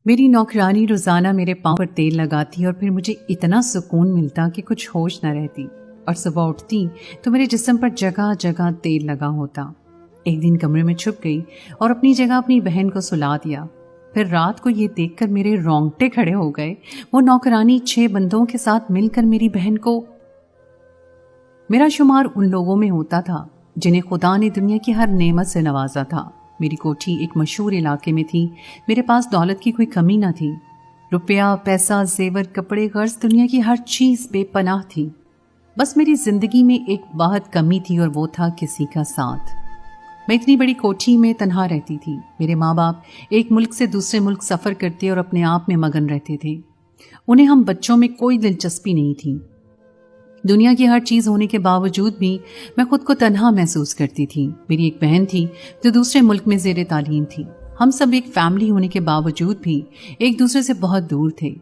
میری نوکرانی روزانہ میرے پاؤں پر تیل لگاتی اور پھر مجھے اتنا سکون ملتا کہ کچھ ہوش نہ رہتی، اور صبح اٹھتی تو میرے جسم پر جگہ جگہ تیل لگا ہوتا۔ ایک دن کمرے میں چھپ گئی اور اپنی جگہ اپنی بہن کو سلا دیا۔ پھر رات کو یہ دیکھ کر میرے رونگٹے کھڑے ہو گئے، وہ نوکرانی 6 بندوں کے ساتھ مل کر میری بہن کو… میرا شمار ان لوگوں میں ہوتا تھا جنہیں خدا نے دنیا کی ہر نعمت سے نوازا تھا۔ میری کوٹھی ایک مشہور علاقے میں تھی، میرے پاس دولت کی کوئی کمی نہ تھی۔ روپیہ، پیسہ، زیور، کپڑے، غرض، دنیا کی ہر چیز بے پناہ تھی۔ بس میری زندگی میں ایک بہت کمی تھی، اور وہ تھا کسی کا ساتھ۔ میں اتنی بڑی کوٹھی میں تنہا رہتی تھی۔ میرے ماں باپ ایک ملک سے دوسرے ملک سفر کرتے اور اپنے آپ میں مگن رہتے تھے۔ انہیں ہم بچوں میں کوئی دلچسپی نہیں تھی۔ دنیا کی ہر چیز ہونے کے باوجود بھی میں خود کو تنہا محسوس کرتی تھی۔ میری ایک بہن تھی جو دوسرے ملک میں زیر تعلیم تھی۔ ہم سب ایک فیملی ہونے کے باوجود بھی ایک دوسرے سے بہت دور تھے۔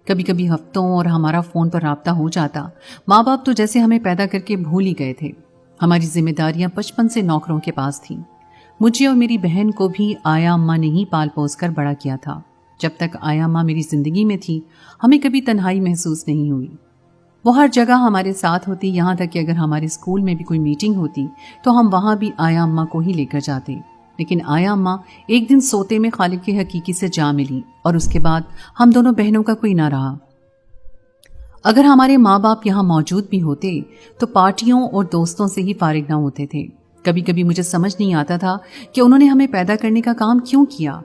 کبھی کبھی ہفتوں اور ہمارا فون پر رابطہ ہو جاتا۔ ماں باپ تو جیسے ہمیں پیدا کر کے بھول ہی گئے تھے۔ ہماری ذمہ داریاں بچپن سے نوکروں کے پاس تھیں۔ مجھے اور میری بہن کو بھی آیا اماں نے ہی پال پوس کر بڑا کیا تھا۔ جب تک آیا اماں میری زندگی میں تھی، ہمیں کبھی تنہائی محسوس نہیں ہوئی۔ وہ ہر جگہ ہمارے ساتھ ہوتی، یہاں تک کہ اگر ہمارے اسکول میں بھی کوئی میٹنگ ہوتی تو ہم وہاں بھی آیا اماں کو ہی لے کر جاتے۔ لیکن آیا اماں ایک دن سوتے میں خالق کے حقیقی سے جا ملی، اور اس کے بعد ہم دونوں بہنوں کا کوئی نہ رہا۔ اگر ہمارے ماں باپ یہاں موجود بھی ہوتے تو پارٹیوں اور دوستوں سے ہی فارغ نہ ہوتے تھے۔ کبھی کبھی مجھے سمجھ نہیں آتا تھا کہ انہوں نے ہمیں پیدا کرنے کا کام کیوں کیا۔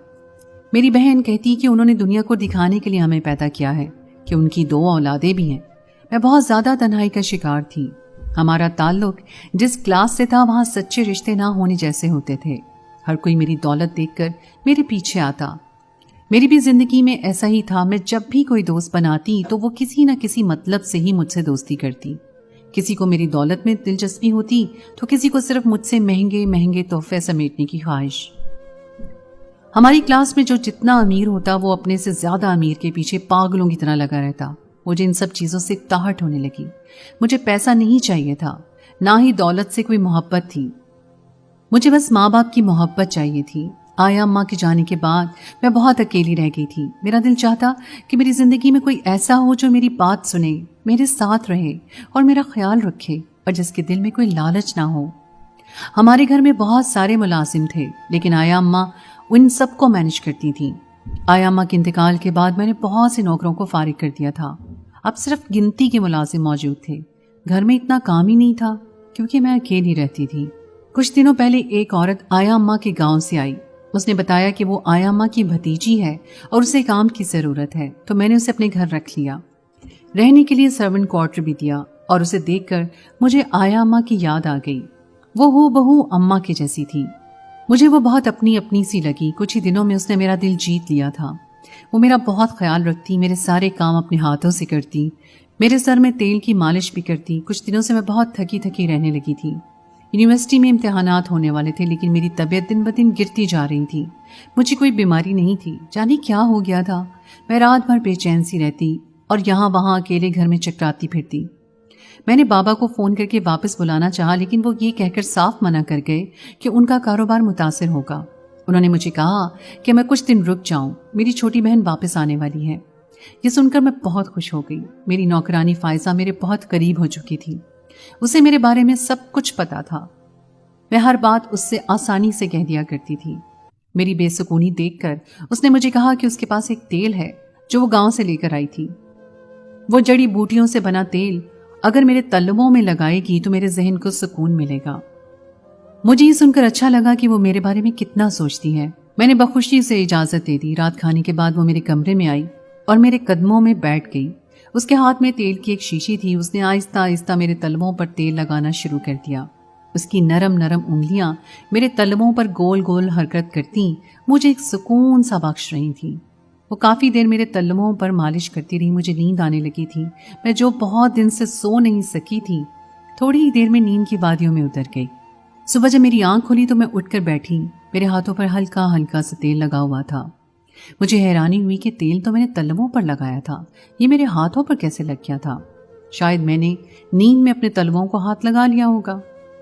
میری بہن کہتی کہ انہوں نے دنیا کو دکھانے کے لیے ہمیں پیدا کیا ہے، کہ ان کی 2 اولادیں بھی ہیں۔ میں بہت زیادہ تنہائی کا شکار تھی۔ ہمارا تعلق جس کلاس سے تھا وہاں سچے رشتے نہ ہونے جیسے ہوتے تھے۔ ہر کوئی میری دولت دیکھ کر میرے پیچھے آتا۔ میری بھی زندگی میں ایسا ہی تھا۔ میں جب بھی کوئی دوست بناتی تو وہ کسی نہ کسی مطلب سے ہی مجھ سے دوستی کرتی۔ کسی کو میری دولت میں دلچسپی ہوتی تو کسی کو صرف مجھ سے مہنگے مہنگے تحفے سمیٹنے کی خواہش۔ ہماری کلاس میں جو جتنا امیر ہوتا وہ اپنے سے زیادہ امیر کے پیچھے پاگلوں کی طرح لگا رہتا۔ مجھے ان سب چیزوں سے تاہٹ ہونے لگی۔ مجھے پیسہ نہیں چاہیے تھا، نہ ہی دولت سے کوئی محبت تھی۔ مجھے بس ماں باپ کی محبت چاہیے تھی۔ آیا اماں کے جانے کے بعد میں بہت اکیلی رہ گئی تھی۔ میرا دل چاہتا کہ میری زندگی میں کوئی ایسا ہو جو میری بات سنے، میرے ساتھ رہے اور میرا خیال رکھے، اور جس کے دل میں کوئی لالچ نہ ہو۔ ہمارے گھر میں بہت سارے ملازم تھے، لیکن آیا اماں ان سب کو مینج کرتی تھیں۔ آیا اماں کے انتقال کے بعد میں نے بہت سے نوکروں کو فارغ کر دیا تھا۔ اب صرف گنتی کے ملازم موجود تھے۔ گھر میں اتنا کام ہی نہیں تھا کیونکہ میں اکیلی رہتی تھی۔ کچھ دنوں پہلے ایک عورت آیا اماں کے گاؤں سے آئی۔ اس نے بتایا کہ وہ آیا اماں کی بھتیجی ہے اور اسے کام کی ضرورت ہے، تو میں نے اسے اپنے گھر رکھ لیا۔ رہنے کے لیے سرونٹ کوارٹر بھی دیا، اور اسے دیکھ کر مجھے آیا اماں کی یاد آ گئی۔ وہ ہو بہو اماں کے جیسی تھی۔ مجھے وہ بہت اپنی اپنی سی لگی۔ کچھ ہی دنوں میں اس نے میرا دل جیت لیا تھا۔ وہ میرا بہت خیال رکھتی، میرے سارے کام اپنے ہاتھوں سے کرتی، میرے سر میں تیل کی مالش بھی کرتی۔ کچھ دنوں سے میں بہت تھکی تھکی رہنے لگی تھی۔ یونیورسٹی میں امتحانات ہونے والے تھے، لیکن میری طبیعت دن بدن گرتی جا رہی تھی۔ مجھے کوئی بیماری نہیں تھی، جانے کیا ہو گیا تھا۔ میں رات بھر بے چین سی رہتی اور یہاں وہاں اکیلے گھر میں چکراتی پھرتی۔ میں نے بابا کو فون کر کے واپس بلانا چاہا، لیکن وہ یہ کہہ کر صاف منع کر گئے کہ ان کا کاروبار متاثر ہوگا۔ انہوں نے مجھے کہا کہ میں کچھ دن رک جاؤں، میری چھوٹی بہن واپس آنے والی ہے۔ یہ سن کر میں بہت خوش ہو گئی۔ میری نوکرانی فائزہ میرے بہت قریب ہو چکی تھی۔ اسے میرے بارے میں سب کچھ پتا تھا۔ میں ہر بات اس سے آسانی سے کہہ دیا کرتی تھی۔ میری بے سکونی دیکھ کر اس نے مجھے کہا کہ اس کے پاس ایک تیل ہے جو وہ گاؤں سے لے کر آئی تھی۔ وہ جڑی بوٹیوں سے بنا تیل اگر میرے تلووں میں لگائے گی تو میرے ذہن کو سکون ملے گا۔ مجھے یہ سن کر اچھا لگا کہ وہ میرے بارے میں کتنا سوچتی ہے۔ میں نے بخوشی سے اجازت دے دی۔ رات کھانے کے بعد وہ میرے کمرے میں آئی اور میرے قدموں میں بیٹھ گئی۔ اس کے ہاتھ میں تیل کی ایک شیشی تھی۔ اس نے آہستہ آہستہ میرے تلووں پر تیل لگانا شروع کر دیا۔ اس کی نرم نرم انگلیاں میرے تلووں پر گول گول حرکت کرتی مجھے ایک سکون سا بخش رہی تھیں۔ وہ کافی دیر میرے تلووں پر مالش کرتی رہی۔ مجھے نیند آنے لگی تھی۔ میں جو بہت دن سے سو نہیں سکی تھی، تھوڑی ہی دیر میں نیند کی وادیوں میں اتر گئی۔ صبح جب میری آنکھ کھلی تو میں اٹھ کر بیٹھی۔ میرے ہاتھوں پر ہلکا ہلکا سا تیل لگا ہوا تھا۔ مجھے حیرانی ہوئی کہ تیل تو میں نے تلووں پر لگایا تھا، یہ میرے ہاتھوں پر کیسے لگ گیا تھا؟ شاید میں نے نیند میں اپنے تلووں کو ہاتھ لگا لیا ہوگا۔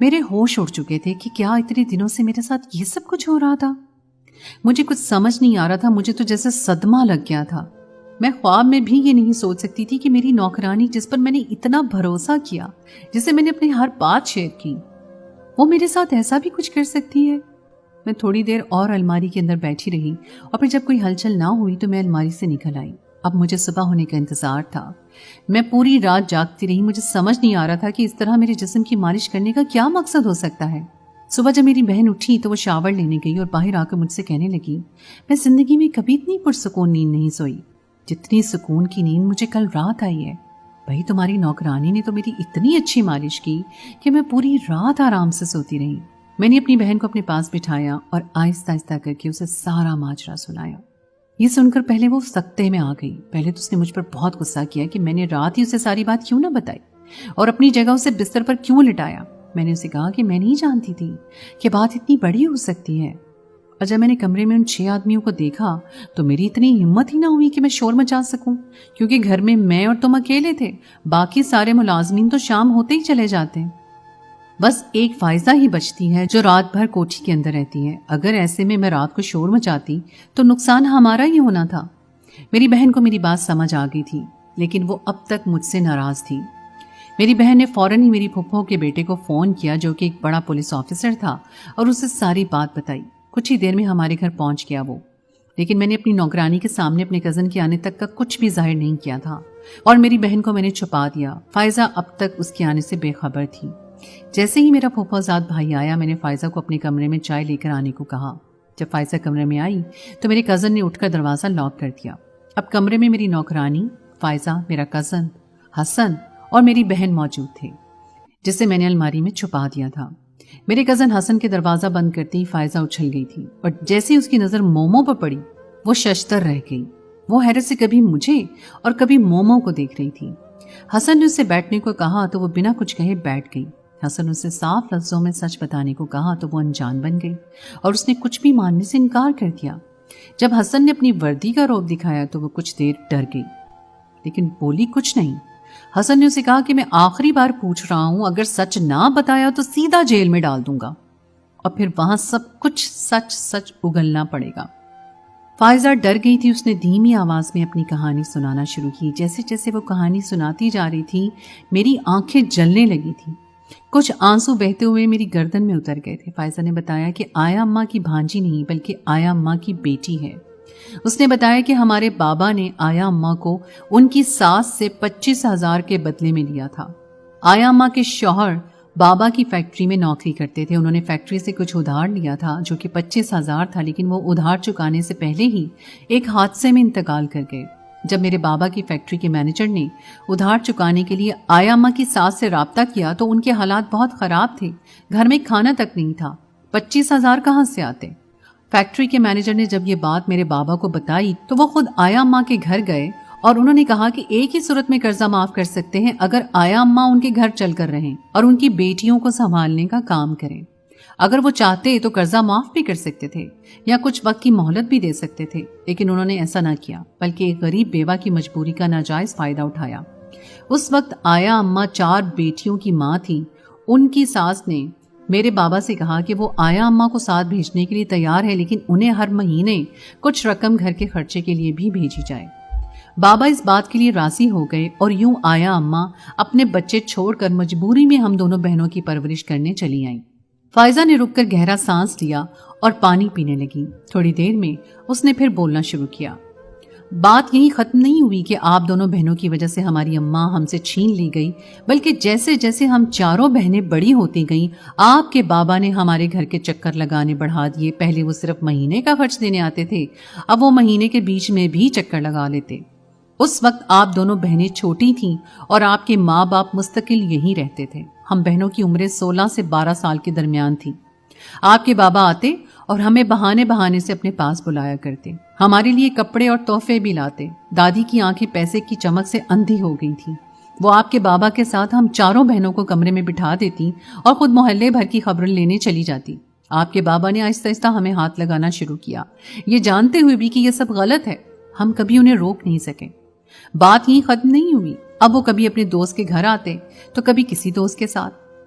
میرے ہوش اڑ چکے تھے کہ کیا اتنے دنوں سے میرے ساتھ یہ سب کچھ ہو رہا تھا. مجھے کچھ سمجھ نہیں آ رہا تھا. مجھے تو جیسے صدمہ لگ گیا تھا. میں خواب میں بھی یہ نہیں سوچ سکتی تھی کہ میری نوکرانی جس پر میں نے اتنا بھروسہ کیا، جسے میں نے اپنی ہر بات شیئر کی، وہ میرے ساتھ ایسا بھی کچھ کر سکتی ہے. میں تھوڑی دیر اور الماری کے اندر بیٹھی رہی اور پھر جب کوئی ہلچل نہ ہوئی تو میں الماری سے نکل آئی. اب مجھے صبح ہونے کا انتظار تھا. میں پوری رات جاگتی رہی. مجھے سمجھ نہیں آ رہا تھا کہ اس طرح میرے جسم کی مالش کرنے کا کیا مقصد ہو سکتا ہے. صبح جب میری بہن اٹھی تو وہ شاور لینے گئی اور باہر آ کر مجھ سے کہنے لگی، میں زندگی میں کبھی اتنی پرسکون نیند نہیں سوئی جتنی سکون کی نیند مجھے کل رات آئی ہے. بھائی تمہاری نوکرانی نے تو میری اتنی اچھی مالش کی کہ میں پوری رات آرام سے سوتی رہی. میں نے اپنی بہن کو اپنے پاس بٹھایا اور آہستہ آہستہ کر کے اسے سارا ماجرا سنایا. یہ سن کر پہلے وہ سکتے میں آ گئی. پہلے تو اس نے مجھ پر بہت غصہ کیا کہ میں نے رات ہی اسے ساری بات کیوں نہ بتائی اور اپنی جگہ اسے بستر پر کیوں لٹایا. میں نے اسے کہا کہ میں نہیں جانتی تھی کہ بات اتنی بڑی ہو سکتی ہے. اور جب میں نے کمرے میں ان 6 آدمیوں کو دیکھا تو میری اتنی ہمت ہی نہ ہوئی کہ میں شور مچا سکوں، کیونکہ گھر میں میں اور تم اکیلے تھے. باقی سارے ملازمین تو شام ہوتے ہی چلے جاتے ہیں. بس ایک فائزہ ہی بچتی ہے جو رات بھر کوٹھی کے اندر رہتی ہے. اگر ایسے میں رات کو شور مچاتی تو نقصان ہمارا ہی ہونا تھا. میری بہن کو میری بات سمجھ آ گئی تھی، لیکن وہ اب تک مجھ سے ناراض تھی. میری بہن نے فوراً ہی میری پھپھو کے بیٹے کو فون کیا جو کہ ایک بڑا پولیس آفیسر تھا اور اسے ساری بات بتائی. کچھ ہی دیر میں ہمارے گھر پہنچ گیا وہ. لیکن میں نے اپنی نوکرانی کے سامنے اپنے کزن کے آنے تک کا کچھ بھی ظاہر نہیں کیا تھا اور میری بہن کو میں نے چھپا دیا. فائزہ اب تک اس کے آنے سے بے خبر تھی. جیسے ہی میرا پھوپھوزاد بھائی آیا میں نے فائزہ کو اپنے کمرے میں چائے لے کر آنے کو کہا. جب فائزہ کمرے میں آئی تو میرے کزن نے اٹھ کر دروازہ لاک کر دیا. اب کمرے میں میری نوکرانی، فائزہ، میرا کزن حسن اور میری بہن موجود تھے جسے میں نے الماری میں چھپا دیا تھا. میرے کزن حسن کے دروازہ بند کرتے ہی فائزہ اچھل گئی تھی اور جیسے ہی اس کی نظر مومو پر پڑی وہ ششدر رہ گئی. وہ حیرت سے کبھی مجھے اور کبھی مومو کو دیکھ رہی تھی. حسن نے اسے بیٹھنے کو کہا تو وہ بنا کچھ کہے بیٹھ گئی. حسن اسے صاف لفظوں میں سچ بتانے کو کہا تو وہ انجان بن گئی اور اس نے کچھ بھی ماننے سے انکار کر دیا. جب حسن نے اپنی وردی کا رعب دکھایا تو وہ کچھ دیر ڈر گئی لیکن بولی کچھ نہیں. حسن نے اسے کہا کہ میں آخری بار پوچھ رہا ہوں، اگر سچ نہ بتایا تو سیدھا جیل میں ڈال دوں گا اور پھر وہاں سب کچھ سچ سچ اگلنا پڑے گا. فائزہ ڈر گئی تھی. اس نے دھیمی آواز میں اپنی کہانی سنانا شروع کی. جیسے جیسے وہ کہانی سناتی جا رہی تھی میری آنکھیں جلنے لگی تھی. کچھ آنسو بہتے ہوئے میری گردن میں اتر گئے تھے. فائزہ نے بتایا کہ آیا اماں کی بھانجی نہیں بلکہ آیا اماں کی بیٹی ہے. اس نے بتایا کہ ہمارے بابا نے آیا اماں کو ان کی ساس سے 25,000 کے بدلے میں لیا تھا. آیا اماں کے شوہر بابا کی فیکٹری میں نوکری کرتے تھے. انہوں نے فیکٹری سے کچھ ادھار لیا تھا جو کہ 25,000 تھا، لیکن وہ ادھار چکانے سے پہلے ہی ایک حادثے میں انتقال کر گئے. جب میرے بابا کی فیکٹری کے مینیجر نے ادھار چکانے کے لیے آیا اماں کی ساس سے رابطہ کیا تو ان کے حالات بہت خراب تھے. گھر میں کھانا تک نہیں تھا. 25,000 کہاں سے آتے؟ فیکٹری کے مینیجر نے جب یہ بات میرے بابا کو بتائی تو وہ خود آیا اماں کے گھر گئے اور انہوں نے کہا کہ ایک ہی صورت میں قرضہ معاف کر سکتے ہیں اگر آیا اماں ان کے گھر چل کر رہیں اور ان کی بیٹیوں کو سنبھالنے کا کام کریں. اگر وہ چاہتے تو قرضہ معاف بھی کر سکتے تھے یا کچھ وقت کی مہلت بھی دے سکتے تھے، لیکن انہوں نے ایسا نہ کیا بلکہ ایک غریب بیوہ کی مجبوری کا ناجائز فائدہ اٹھایا. اس وقت آیا اماں 4 بیٹیوں کی ماں تھی. ان کی ساس نے میرے بابا سے کہا کہ وہ آیا اماں کو ساتھ بھیجنے کے لیے تیار ہے، لیکن انہیں ہر مہینے کچھ رقم گھر کے خرچے کے لیے بھی بھیجی جائے. بابا اس بات کے لیے راضی ہو گئے اور یوں آیا اماں اپنے بچے چھوڑ کر مجبوری میں ہم دونوں بہنوں کی پرورش کرنے چلی آئیں. فائزہ نے رک کر گہرا سانس لیا اور پانی پینے لگی. تھوڑی دیر میں اس نے پھر بولنا شروع کیا. بات یہی ختم نہیں ہوئی کہ آپ دونوں بہنوں کی وجہ سے ہماری اماں ہم سے چھین لی گئی، بلکہ جیسے جیسے ہم چاروں بہنیں بڑی ہوتی گئیں آپ کے بابا نے ہمارے گھر کے چکر لگانے بڑھا دیے. پہلے وہ صرف مہینے کا خرچ دینے آتے تھے، اب وہ مہینے کے بیچ میں بھی چکر لگا لیتے. اس وقت آپ دونوں بہنیں چھوٹی تھیں اور آپ کے ماں باپ مستقل یہیں رہتے تھے. ہم بہنوں کی عمریں 16 سے 12 سال کے درمیان تھی. آپ کے بابا آتے اور ہمیں بہانے بہانے سے اپنے پاس بلایا کرتے. ہمارے لیے کپڑے اور تحفے بھی لاتے. دادی کی آنکھیں پیسے کی چمک سے اندھی ہو گئی تھیں. وہ آپ کے بابا کے ساتھ ہم چاروں بہنوں کو کمرے میں بٹھا دیتی اور خود محلے بھر کی خبریں لینے چلی جاتی. آپ کے بابا نے آہستہ آہستہ ہمیں ہاتھ لگانا شروع کیا، یہ جانتے ہوئے بھی کہ یہ سب غلط ہے. ہم کبھی انہیں روک نہیں سکے. بات یہیں ختم نہیں ہوئی. اب وہ کبھی اپنے دوست کے گھر آتے تو کبھی کسی دوست کے ساتھ.